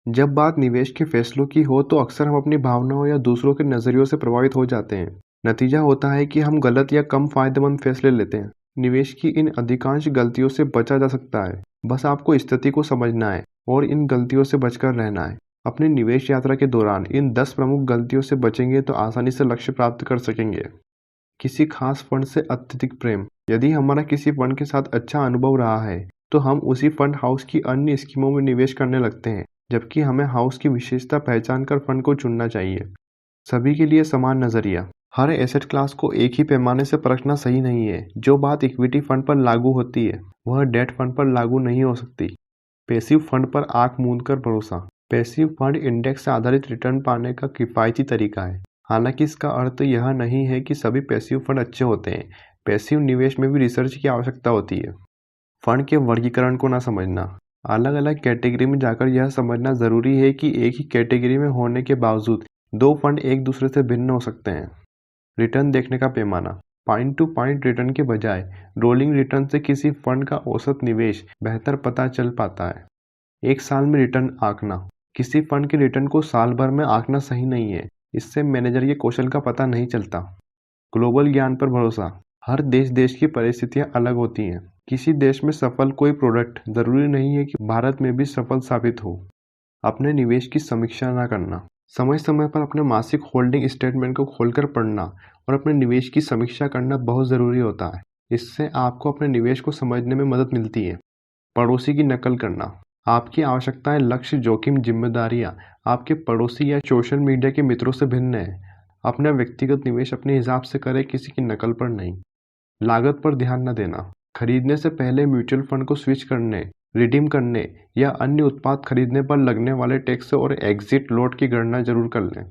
जब बात निवेश के फैसलों की हो तो अक्सर हम अपनी भावनाओं या दूसरों के नज़रियों से प्रभावित हो जाते हैं। नतीजा होता है कि हम गलत या कम फायदेमंद फैसले लेते हैं। निवेश की इन अधिकांश गलतियों से बचा जा सकता है। बस आपको स्थिति को समझना है और इन गलतियों से बचकर रहना है। अपनी निवेश यात्रा के दौरान इन 10 प्रमुख गलतियों से बचेंगे तो आसानी से लक्ष्य प्राप्त कर सकेंगे। किसी खास फंड से अत्यधिक प्रेम। यदि हमारा किसी फंड के साथ अच्छा अनुभव रहा है तो हम उसी फंड हाउस की अन्य स्कीमों में निवेश करने लगते हैं, जबकि हमें हाउस की विशेषता पहचान कर फंड को चुनना चाहिए। सभी के लिए समान नजरिया। हर एसेट क्लास को एक ही पैमाने से परखना सही नहीं है। जो बात इक्विटी फंड पर लागू होती है वह डेट फंड पर लागू नहीं हो सकती। पैसिव फंड पर आंख मूंद कर भरोसा। पैसिव फंड इंडेक्स से आधारित रिटर्न पाने का किफायती तरीका है। हालांकि इसका अर्थ यह नहीं है कि सभी पैसिव फंड अच्छे होते हैं। पैसिव निवेश में भी रिसर्च की आवश्यकता होती है। फंड के वर्गीकरण को ना समझना। अलग अलग कैटेगरी में जाकर यह समझना जरूरी है कि एक ही कैटेगरी में होने के बावजूद दो फंड एक दूसरे से भिन्न हो सकते हैं। रिटर्न देखने का पैमाना। पॉइंट टू पॉइंट रिटर्न के बजाय रोलिंग रिटर्न से किसी फंड का औसत निवेश बेहतर पता चल पाता है। एक साल में रिटर्न आंकना। किसी फंड के रिटर्न को साल भर में आंकना सही नहीं है। इससे मैनेजर के कौशल का पता नहीं चलता। ग्लोबल ज्ञान पर भरोसा। हर देश की परिस्थितियां अलग होती हैं। किसी देश में सफल कोई प्रोडक्ट जरूरी नहीं है कि भारत में भी सफल साबित हो। अपने निवेश की समीक्षा ना करना। समय समय पर अपने मासिक होल्डिंग स्टेटमेंट को खोलकर पढ़ना और अपने निवेश की समीक्षा करना बहुत ज़रूरी होता है। इससे आपको अपने निवेश को समझने में मदद मिलती है। पड़ोसी की नकल करना। आपकी आवश्यकताएं, लक्ष्य, जोखिम, जिम्मेदारियां आपके पड़ोसी या सोशल मीडिया के मित्रों से भिन्न है। अपना व्यक्तिगत निवेश अपने हिसाब से करें, किसी की नकल पर नहीं। लागत पर ध्यान न देना। खरीदने से पहले म्यूचुअल फंड को स्विच करने, रिडीम करने या अन्य उत्पाद खरीदने पर लगने वाले टैक्स और एग्जिट लॉट की गणना जरूर कर लें।